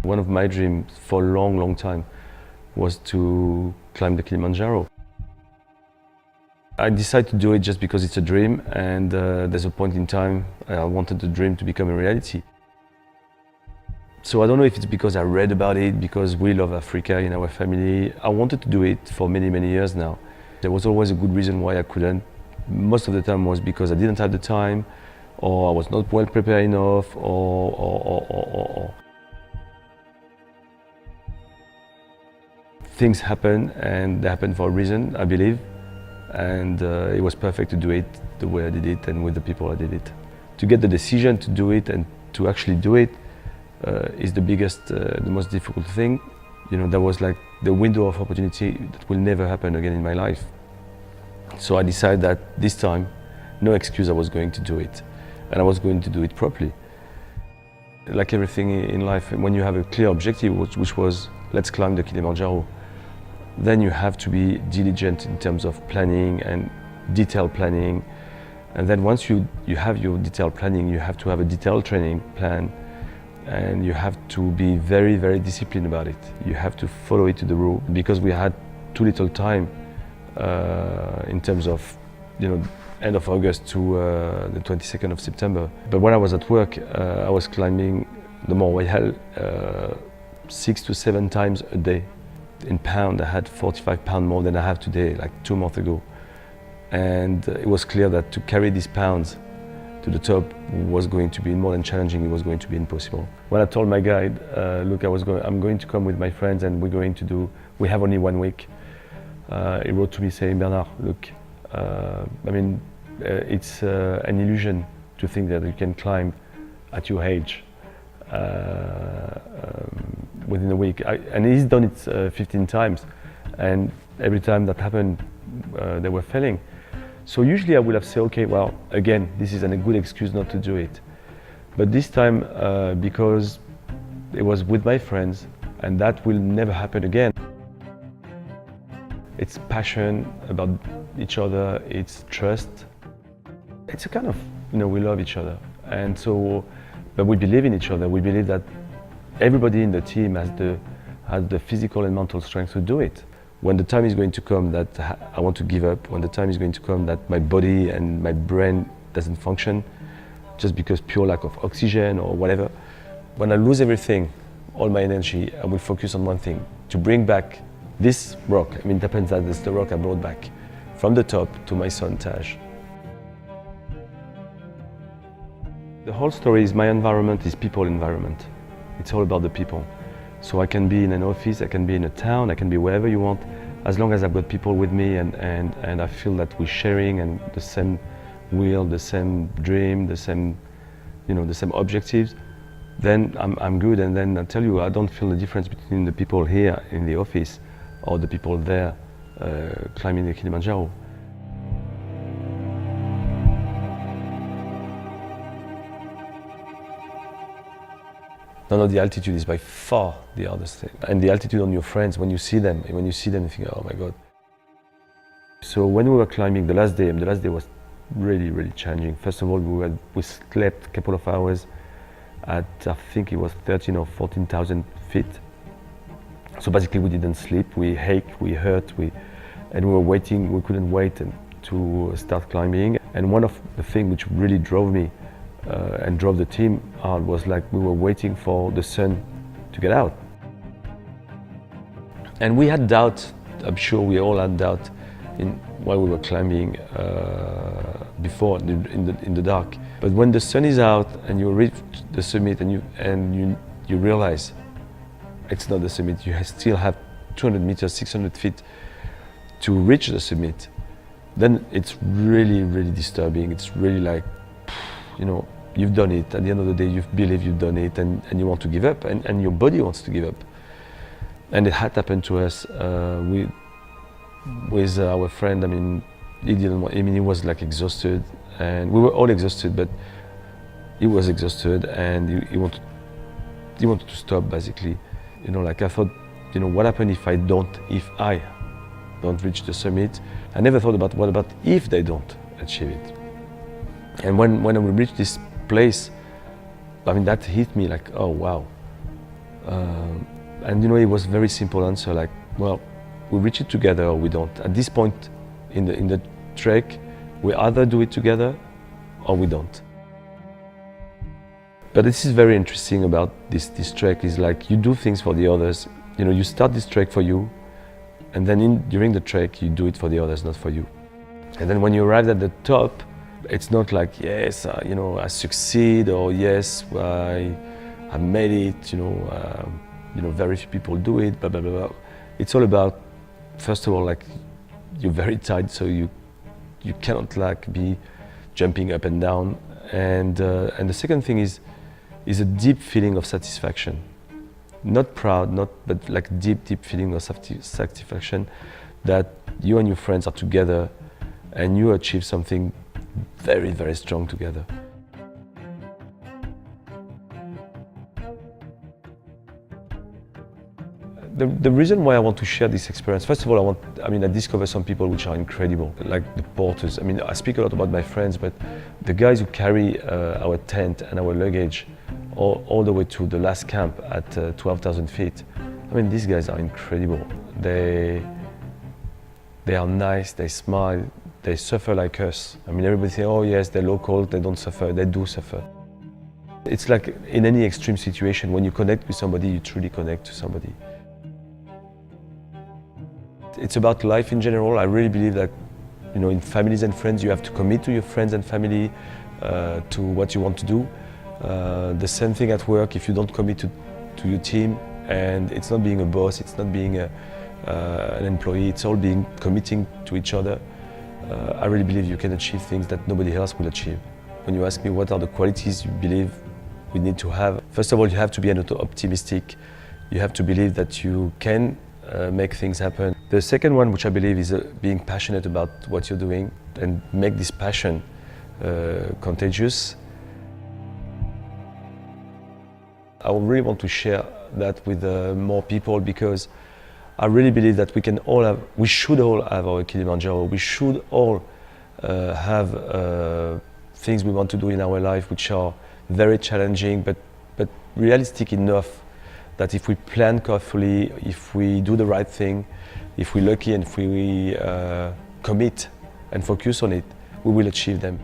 One of my dreams for a long, long time was to climb the Kilimanjaro. I decided to do it just because it's a dream, and there's a point in time I wanted the dream to become a reality. So I don't know if it's because I read about it, because we love Africa in our family. I wanted to do it for many, many years now. There was always a good reason why I couldn't. Most of the time was because I didn't have the time, or I was not well prepared enough, or. Things happen, and they happen for a reason, I believe. And it was perfect to do it the way I did it and with the people I did it. To get the decision to do it and to actually do it is the biggest, the most difficult thing. You know, that was like the window of opportunity that will never happen again in my life. So I decided that this time, no excuse, I was going to do it. And I was going to do it properly. Like everything in life, when you have a clear objective, which was, let's climb the Kilimanjaro, then you have to be diligent in terms of planning and detailed planning. And then once you have your detailed planning, you have to have a detailed training plan, and you have to be very, very disciplined about it. You have to follow it to the rule, because we had too little time in terms of, you know, end of August to the 22nd of September. But when I was at work, I was climbing the Mont Royal 6 to 7 times a day. In pound, I had 45 pounds more than I have today, like 2 months ago. And it was clear that to carry these pounds to the top was going to be more than challenging, it was going to be impossible. When I told my guide, look, I'm going to come with my friends and we have only 1 week. He wrote to me saying, Bernard, look, it's an illusion to think that you can climb at your age within a week. And he's done it 15 times, and every time that happened, they were failing. So usually I would have said, okay, well, again, this is a good excuse not to do it. But this time, because it was with my friends, and that will never happen again. It's passion about each other, it's trust. It's a kind of, you know, we love each other. And so, but we believe in each other. We believe that everybody in the team has the physical and mental strength to do it. When the time is going to come that I want to give up, when the time is going to come that my body and my brain doesn't function, just because pure lack of oxygen or whatever, when I lose everything, all my energy, I will focus on one thing, to bring back this rock. I mean, it happens that it's the rock I brought back from the top to my son Taj. The whole story is my environment is people environment. It's all about the people. So I can be in an office, I can be in a town, I can be wherever you want, as long as I've got people with me and I feel that we're sharing and the same will, the same dream, the same, you know, the same objectives, then I'm good. And then I tell you, I don't feel the difference between the people here in the office or the people there climbing the Kilimanjaro. No, the altitude is by far the hardest thing. And the altitude on your friends, when you see them, you think, oh my God. So when we were climbing the last day was really, really challenging. First of all, we slept a couple of hours at, I think it was 13 or 14,000 feet. So basically we didn't sleep, we ached, we hurt, and we were waiting, we couldn't wait to start climbing. And one of the things which really drove me and drove the team hard was like we were waiting for the sun to get out. And we had doubt, I'm sure we all had doubt while we were climbing before in the dark. But when the sun is out and you reach the summit and you realize it's not the summit, you still have 200 meters, 600 feet to reach the summit, then it's really, really disturbing. It's really like, you know, you've done it. At the end of the day, you believe you've done it, and you want to give up, and your body wants to give up. And it had happened to us with our friend. I mean, he was like exhausted, and we were all exhausted, but he was exhausted, and he wanted to stop, basically. You know, like I thought, you know, what happened if I don't reach the summit? I never thought about what about if they don't achieve it. And when we reached this place, I mean, that hit me like, oh wow, And you know, it was a very simple answer, like, well, we reach it together or we don't. At this point in the trek, we either do it together or we don't. But this is very interesting about this trek, is like you do things for the others. You know, you start this trek for you, and then during the trek you do it for the others, not for you. And then when you arrive at the top, it's not like, yes, you know, I succeed, or yes, I made it, you know, very few people do it, blah, blah, blah, blah. It's all about, first of all, like, you're very tight, so you cannot like be jumping up and down. And the second thing is a deep feeling of satisfaction. Not proud, but like deep feeling of satisfaction that you and your friends are together and you achieve something very, very strong together. The reason why I want to share this experience, first of all, I discover some people which are incredible, like the porters. I mean, I speak a lot about my friends, but the guys who carry our tent and our luggage all the way to the last camp at 12,000 feet, I mean, these guys are incredible. They are nice, they smile, they suffer like us. I mean, everybody say, oh yes, they're local, they don't suffer, they do suffer. It's like in any extreme situation, when you connect with somebody, you truly connect to somebody. It's about life in general. I really believe that, you know, in families and friends, you have to commit to your friends and family, to what you want to do. The same thing at work. If you don't commit to your team, and it's not being a boss, it's not being an employee, it's all being committing to each other. I really believe you can achieve things that nobody else will achieve. When you ask me what are the qualities you believe we need to have, first of all, you have to be optimistic. You have to believe that you can make things happen. The second one, which I believe, is being passionate about what you're doing and make this passion contagious. I really want to share that with more people, because I really believe that we should all have our Kilimanjaro. We should all have things we want to do in our life which are very challenging, but realistic enough that if we plan carefully, if we do the right thing, if we're lucky and if we commit and focus on it, we will achieve them.